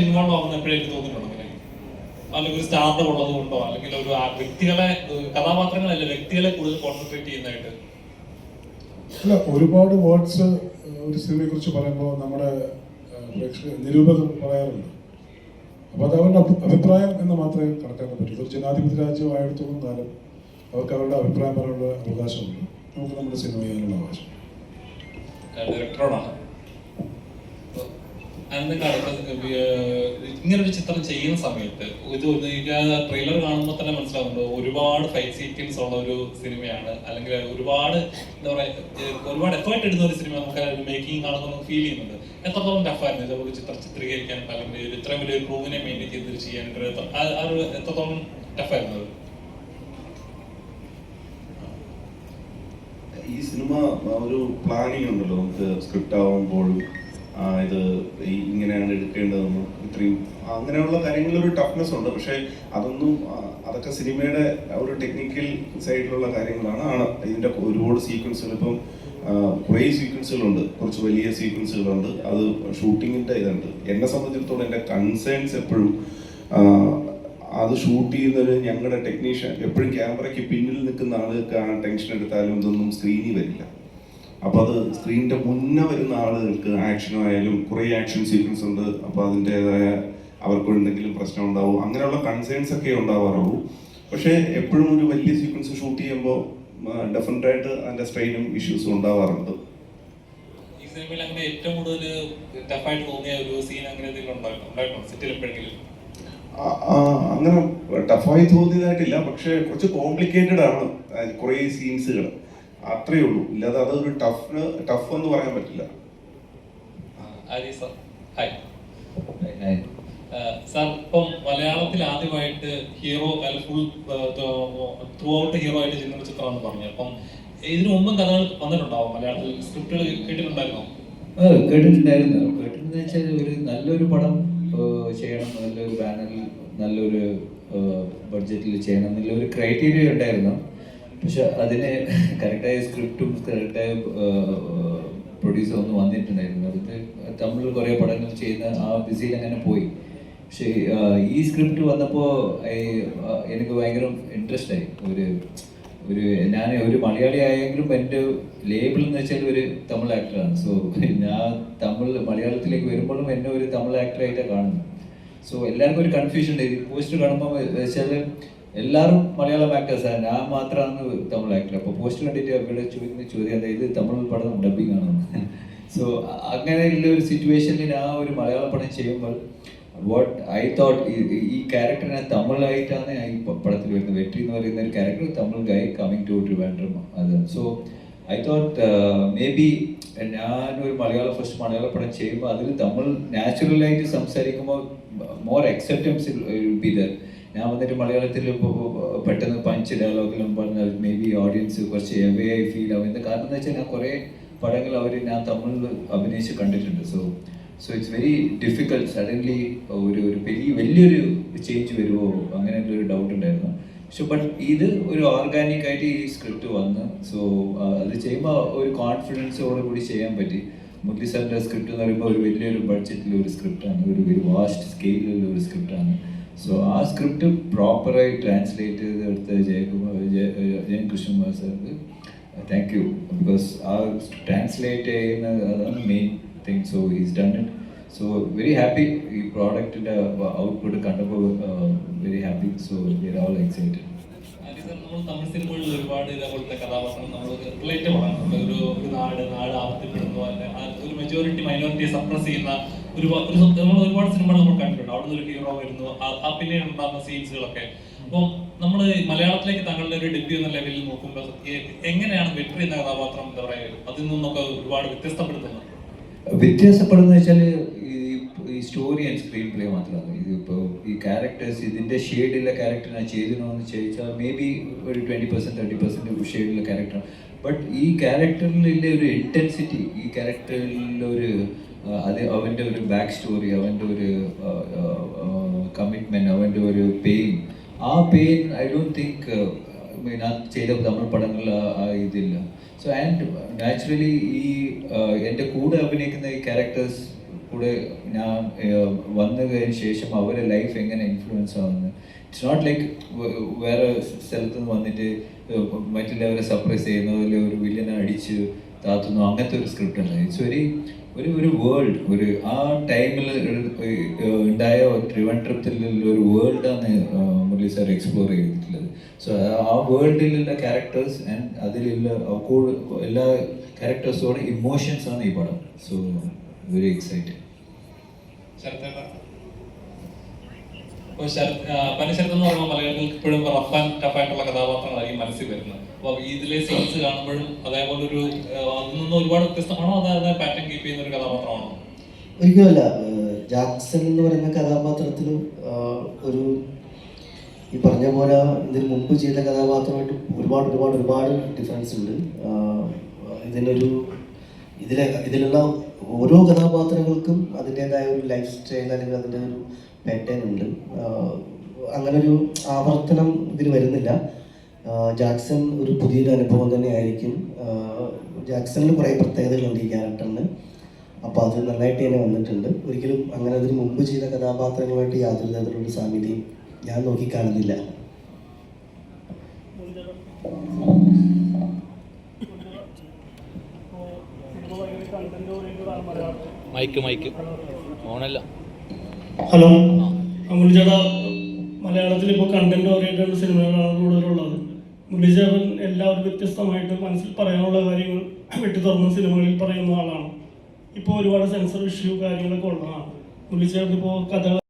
Involve ആവുന്ന എപ്പോഴേക്ക് തോന്നിയിട്ടുണ്ടോ? അല്ലെങ്കിൽ സ്റ്റാർഡം ഉള്ളത് കൊണ്ടോ, അല്ലെങ്കിൽ ഒരു വ്യക്തികളെ, കഥാപാത്രങ്ങളല്ല വ്യക്തികളെ കൂടുതൽ കോൺസെൻട്രേറ്റ് ചെയ്യുന്നതായിട്ട്? അല്ല, ഒരുപാട് വേർഡ്സ് ഒരു സിനിമയെ കുറിച്ച് പറയുമ്പോൾ നമ്മുടെ നിരൂപകർ പറയാറുണ്ട്. അപ്പോൾ അത് അവരുടെ അഭിപ്രായം എന്ന് മാത്രമേ കണക്കാക്കാൻ പറ്റൂ. ഒരു ജനാധിപത്യ രാജ്യമായിടത്തോളം കാലം അവർക്ക് അവരുടെ അഭിപ്രായം പറയാനുള്ള അവകാശമുണ്ട്. നമുക്ക് നമ്മുടെ സിനിമ ചെയ്യാനുള്ള അവകാശം. ഡയറക്ടറോടാണ് ഇങ്ങനൊരു ചിത്രം ചെയ്യുന്ന സമയത്ത് ഇത് ട്രെയിലർ കാണുമ്പോൾ തന്നെ മനസ്സിലാവുന്നുണ്ട് ഒരുപാട് ഫൈറ്റ് സീക്വൻസ് ഉള്ള ഒരു സിനിമയാണ്, അല്ലെങ്കിൽ ഒരുപാട് എന്താ പറയുക, ഒരുപാട് എഫേർട്ട് എടുക്കുന്ന ഒരു സിനിമ നമുക്ക് മേക്കിംഗ് കാണുമ്പോൾ നമുക്ക് ഫീൽ ചെയ്യുന്നുണ്ട്. എത്രത്തോളം ടഫായിരുന്നു ഇതൊരു ചിത്രം ചിത്രീകരിക്കാൻ, അല്ലെങ്കിൽ ഇത്രയും വലിയ ക്രൂവിനെ മെയിൻറ്റെയിൻ ചെയ്ത് ചെയ്യാൻ എത്രത്തോളം ടഫായിരുന്നു? ഈ സിനിമ ഒരു പ്ലാനിങ് ഉണ്ടല്ലോ, നമുക്ക് സ്ക്രിപ്റ്റ് ആവുമ്പോഴും ഇത് ഇങ്ങനെയാണ് എടുക്കേണ്ടതെന്നും ഇത്രയും അങ്ങനെയുള്ള കാര്യങ്ങളിലൊരു ടഫ്നെസ് ഉണ്ട്. പക്ഷേ അതൊക്കെ സിനിമയുടെ ഒരു ടെക്നിക്കൽ സൈഡിലുള്ള കാര്യങ്ങളാണ്. ഇതിൻ്റെ ഒരുപാട് സീക്വൻസുകൾ, ഇപ്പം കുറേ സീക്വൻസുകളുണ്ട്, കുറച്ച് വലിയ സീക്വൻസുകളുണ്ട്. അത് ഷൂട്ടിങ്ങിൻ്റെ ഇതുണ്ട്. എന്നെ സംബന്ധിച്ചിടത്തോളം എൻ്റെ കൺസേൺസ് എപ്പോഴും അത് ഷൂട്ട് ചെയ്യുന്നൊരു ഞങ്ങളുടെ ടെക്നീഷ്യൻ എപ്പോഴും ക്യാമറയ്ക്ക് പിന്നിൽ നിൽക്കുന്ന ആൾക്ക് ടെൻഷൻ എടുത്താലും ഇതൊന്നും സ്ക്രീനിൽ വരില്ല. അപ്പോൾ അത് സ്ക്രീനിൻ്റെ മുന്നേ വരുന്ന ആളുകൾക്ക് ആക്ഷനായാലും കുറേ ആക്ഷൻ സീക്വൻസ് ഉണ്ട്. അപ്പോൾ അതിൻ്റെതായ അവർക്ക് എന്തെങ്കിലും പ്രശ്നം ഉണ്ടാവും, അങ്ങനെയുള്ള കൺസേൺസ് ഒക്കെ ഉണ്ടാവാറുള്ളൂ. പക്ഷേ എപ്പോഴും ഒരു വലിയ സീക്വൻസ് ഷൂട്ട് ചെയ്യുമ്പോൾ ഡെഫിനറ്റായിട്ട് അതിൻ്റെ സ്ട്രെയിനും ഇഷ്യൂസും ഉണ്ടാവാറുണ്ട്. ഈ സിനിമയിൽ അങ്ങനെ ഏറ്റവും കൂടുതൽ ടഫായിട്ട് തോന്നിയ ഒരു സീൻ അങ്ങനെ ഉണ്ടായിട്ടുണ്ടോ സെറ്റിൽ എപ്പോഴെങ്കിലും? അങ്ങനെ ടഫായി തോന്നിയതായിട്ടില്ല, പക്ഷേ കുറച്ച് കോംപ്ലിക്കേറ്റഡ് ആണ് കുറേ സീൻസുകൾ, അത്രയേ ഉള്ളൂ. ഇല്ലാതെ അതൊരു ടഫ് എന്ന് പറയാൻ പറ്റില്ല. സാർ, ഇപ്പം മലയാളത്തിൽ ആദ്യമായിട്ട് hero full through out hero ആയിട്ട് ചെയ്യുന്ന ചിത്രമാണെന്ന് പറഞ്ഞു. അപ്പം ഇതിനു മുമ്പും കഥകൾ വന്നിട്ടുണ്ടാവും മലയാളത്തിൽ, സ്ക്രിപ്റ്റുകൾ കേട്ടിട്ടുണ്ടായിരുന്നോ? കേട്ടിട്ടുണ്ടെന്ന് വെച്ചാൽ ഒരു നല്ലൊരു പടം ചെയ്യണം, നല്ലൊരു ബാനറിൽ നല്ലൊരു ബഡ്ജറ്റിൽ ചെയ്യണം എന്നുള്ള ഒരു ക്രൈറ്റീരിയ ഉണ്ടായിരുന്നു. പക്ഷെ അതിന് കറക്റ്റായ സ്ക്രിപ്റ്റും കറക്റ്റായ പ്രൊഡ്യൂസറും ഒന്നും വന്നിട്ടുണ്ടായിരുന്നു. അതിന് തമിഴിൽ കുറേ പടങ്ങൾ ചെയ്യുന്ന ആ ബിസിയിൽ അങ്ങനെ പോയി. പക്ഷേ ഈ സ്ക്രിപ്റ്റ് വന്നപ്പോൾ എനിക്ക് ഭയങ്കര ഇൻട്രസ്റ്റ് ആയി. ഞാൻ ഒരു മലയാളി ആയെങ്കിലും എൻ്റെ ലേബിൾ എന്ന് വെച്ചാൽ ഒരു തമിഴ് ആക്ടറാണ്. സോ ഞാൻ മലയാളത്തിലേക്ക് വരുമ്പോഴും എന്നെ ഒരു തമിഴ് ആക്ടറായിട്ടാണ് കാണുന്നത്. സോ എല്ലാവർക്കും ഒരു കൺഫ്യൂഷൻ ഉണ്ട്. ഈ പോസ്റ്റർ കാണുമ്പോൾ വെച്ചാൽ എല്ലാവരും മലയാളം ആക്ടേഴ്സാണ്, ഞാൻ മാത്രമാണ് തമിഴ് ആക്ടർ. അപ്പോൾ പോസ്റ്റർ കണ്ടിട്ട് അവരുടെ ചോദിക്കുന്ന ചോദ്യം എന്താ, ഇത് തമിഴ് പടം ഡബിങ് ആണോ? സോ അങ്ങനെയുള്ള ഒരു സിറ്റുവേഷനിൽ ഞാൻ ഒരു മലയാള പടം ചെയ്യുമ്പോൾ വാട്ട് ഐ തോട്ട്, ഈ ക്യാരക്ടറിനെ തമിഴായിട്ടാണ് ഈ പടത്തിൽ വരുന്നത്. വെട്രി എന്ന് പറയുന്ന ഒരു character Tamil guy coming to Trivandrum. അത് so I thought maybe ഞാനൊരു ഫസ്റ്റ് മലയാള പടം ചെയ്യുമ്പോൾ അതിൽ തമിഴ് നാച്ചുറലായിട്ട് സംസാരിക്കുമ്പോൾ more acceptance will be there. ഞാൻ വന്നിട്ട് മലയാളത്തിൽ പെട്ടെന്ന് പഞ്ച് ഡയലോഗിലും പറഞ്ഞാൽ മേ ബി ഓഡിയൻസ് കുറച്ച് എവേ ആയി ഫീൽ ആവുന്നത്. കാരണം എന്ന് വെച്ചാൽ ഞാൻ കുറേ പടങ്ങൾ ഞാൻ തമിഴിൽ അഭിനയിച്ച് കണ്ടിട്ടുണ്ട്. So it's very difficult suddenly ഒരു വലിയൊരു ചേഞ്ച് വരുമോ അങ്ങനെയുള്ളൊരു ഡൗട്ട് ഉണ്ടായിരുന്നു. പക്ഷെ ബട്ട് ഇത് ഒരു ഓർഗാനിക് ആയിട്ട് ഈ സ്ക്രിപ്റ്റ് വന്ന്, സോ അത് ചെയ്യുമ്പോൾ ഒരു കോൺഫിഡൻസോട് കൂടി ചെയ്യാൻ പറ്റി. മുരളി സാറിൻ്റെ സ്ക്രിപ്റ്റ് എന്ന് പറയുമ്പോൾ ഒരു വലിയൊരു ബഡ്ജറ്റിലുള്ള ഒരു സ്ക്രിപ്റ്റാണ്, ഒരു വാസ്റ്റ് സ്കെയിലുള്ള ഒരു സ്ക്രിപ്റ്റാണ്. സോ ആ സ്ക്രിപ്റ്റ് പ്രോപ്പറായി ട്രാൻസ്ലേറ്റ് ചെയ്തെടുത്ത ജയൻ കൃഷ്ണകുമാർ സാർക്ക് താങ്ക് യു. ബിക്കോസ് ആ ട്രാൻസ്ലേറ്റ് ചെയ്യുന്നത് അതാണ് main thing. So he's done it. So very happy. ഈ പ്രോഡക്റ്റിൻ്റെ ഔട്ട്പുട്ട് കണ്ടപ്പോൾ very happy. So we are all excited. നമ്മൾ തമിഴ് സിനിമകളിൽ ഒരുപാട് ഇതേപോലത്തെ കഥാപാത്രങ്ങൾ നമ്മൾ റിലേറ്റബിൾ ആണ്. ഒരു നാട് ആവർത്തിപ്പെടുന്നു, ഒരു മെജോറിറ്റി മൈനോറിറ്റിയെ സപ്രസ് ചെയ്യുന്ന നമ്മൾ ഒരുപാട് സിനിമകൾ നമ്മൾ കണ്ടിട്ടുണ്ട്. അവിടെ നിന്ന് ഒരു ഹീറോ വരുന്നു, പിന്നീട് ഉണ്ടാകുന്ന സീൻസുകളൊക്കെ. അപ്പം നമ്മൾ മലയാളത്തിലേക്ക് താങ്കളുടെ ഒരു ഡെബ്യൂ എന്ന ലെവലിൽ നോക്കുമ്പോൾ എങ്ങനെയാണ് വെട്രി എന്ന കഥാപാത്രം എന്താ പറയുക അതിൽ നിന്നൊക്കെ ഒരുപാട് വ്യത്യസ്തപ്പെടുത്തുന്നത്? വ്യത്യാസപ്പെടുന്ന വെച്ചാൽ ഈ സ്റ്റോറി ആൻഡ് സ്ക്രീൻ പ്ലേ മാത്രമാണ്. ഇതിപ്പോൾ ഈ ക്യാരക്ടേഴ്സ് ഇതിൻ്റെ ഷെയ്ഡുള്ള ക്യാരക്ടർ ഞാൻ ചെയ്തിരുന്നോ എന്ന് ചോദിച്ചാൽ മേ ബി ഒരു 20% 30% ഷെയ്ഡുള്ള ക്യാരക്ടർ. ബട്ട് ഈ ക്യാരക്ടറിലുള്ള ഒരു ഇൻറ്റൻസിറ്റി, ഈ ക്യാരക്ടറിലൊരു അവൻ്റെ ഒരു ബാക്ക് സ്റ്റോറി, അവൻ്റെ ഒരു കമ്മിറ്റ്മെൻറ്റ്, അവൻ്റെ ഒരു പെയിൻ, ആ പെയിൻ ഐ ഡോണ്ട് തിങ്ക് ഞാൻ ചെയ്ത തമിഴ് പടങ്ങളിൽ ഇതില്ല. സോ ആൻഡ് നാച്ചുറലി ഈ എൻ്റെ കൂടെ അഭിനയിക്കുന്ന ഈ ക്യാരക്ടേഴ്സ് കൂടെ ഞാൻ വന്നതിന് ശേഷം അവരുടെ ലൈഫ് എങ്ങനെ ഇൻഫ്ലുവൻസ് ആവുന്നു. ഇറ്റ്സ് നോട്ട് ലൈക്ക് വേറെ സ്ഥലത്ത് നിന്ന് വന്നിട്ട് മറ്റുള്ളവരെ സർപ്രൈസ് ചെയ്യുന്നു, അല്ലെങ്കിൽ ഒരു വില്ലനെ അടിച്ച് താത്തുന്നു, അങ്ങനത്തെ ഒരു സ്ക്രിപ്റ്റ് അല്ല. ഇറ്റ്സ് ഒരു വേൾഡ്, ഒരു ആ ടൈമിൽ ഉണ്ടായ ട്രിവാൻഡ്രത്തിലുള്ള ഒരു വേൾഡാണ് മുരളി സാർ എക്സ്പ്ലോർ ചെയ്തിട്ടുള്ളത്. സോ ആ വേൾഡിലുള്ള ക്യാരക്ടേഴ്സ് ആൻഡ് അതിലുള്ള എല്ലാ ക്യാരക്ടേഴ്സോടെ ഇമോഷൻസ് ആണ് ഈ പടം. So very excited. പനിശരത്ത് എന്ന് പറയുമ്പോൾ മലയാളികൾക്ക് ഇപ്പോഴും റഫ് ആൻഡ് ടഫ് ആയിട്ടുള്ള കഥാപാത്രങ്ങളായിരിക്കും മനസ്സിൽ വരുന്നത്. അപ്പോൾ ഇതിലെ സീൻസ് കാണുമ്പോഴും അതേപോലെ ഒരു അതിൽ നിന്ന് ഒരുപാട് വ്യത്യസ്തമാണോ, അതായത് പാറ്റേൺ കീപ്പ് ചെയ്യുന്ന ഒരു കഥാപാത്രമാണോ? ഒരിക്കലുമല്ല. ജാക്സൺ എന്ന് പറയുന്ന കഥാപാത്രത്തിന് ഒരു ഈ പറഞ്ഞ പോലെ ഇതിന് മുമ്പ് ചെയ്ത കഥാപാത്രമായിട്ട് ഒരുപാട് ഡിഫറൻസ് ഉണ്ട്. ഇതിലുള്ള ഓരോ കഥാപാത്രങ്ങൾക്കും അതിൻ്റെതായ ഒരു ലൈഫ് സ്റ്റൈൽ അല്ലെങ്കിൽ അതിൻ്റെ ഒരു പാറ്റേൺ ഉണ്ട്. അങ്ങനൊരു ആവർത്തനം ഇതിന് വരുന്നില്ല. ജാക്സൺ ഒരു പുതിയൊരു അനുഭവം തന്നെ ആയിരിക്കും. ജാക്സണിൽ കുറേ പ്രത്യേകതകളുണ്ട് ഈ ക്യാരക്ടറിന്. അപ്പോൾ അത് നന്നായിട്ട് തന്നെ വന്നിട്ടുണ്ട്. ഒരിക്കലും അങ്ങനെ അതിന് മുമ്പ് ചെയ്ത കഥാപാത്രങ്ങളുമായിട്ട് യാതൊരു തരത്തിലുള്ള സാമ്യതയും ഞാൻ നോക്കിക്കാണുന്നില്ല. മൈക്ക് ഓണല്ല. ഹലോ, മുരളി ചേട്ടാ, മലയാളത്തിൽ ഇപ്പോൾ കണ്ടന്റ് ഓറിയന്റഡ് സിനിമകളാണ് കൂടുതലുള്ളത്. മുരളി ചേട്ടൻ എല്ലാവരും വ്യത്യസ്തമായിട്ട് മനസ്സിൽ പറയാനുള്ള കാര്യങ്ങൾ വെട്ടി തുറന്ന സിനിമകളിൽ പറയുന്ന ആളാണ്. ഇപ്പോൾ ഒരുപാട് സെൻസർ ഇഷ്യൂ കാര്യങ്ങളൊക്കെ ഉള്ളതാണ്. മുരളി ചേട്ടൻ ഇപ്പോൾ കഥ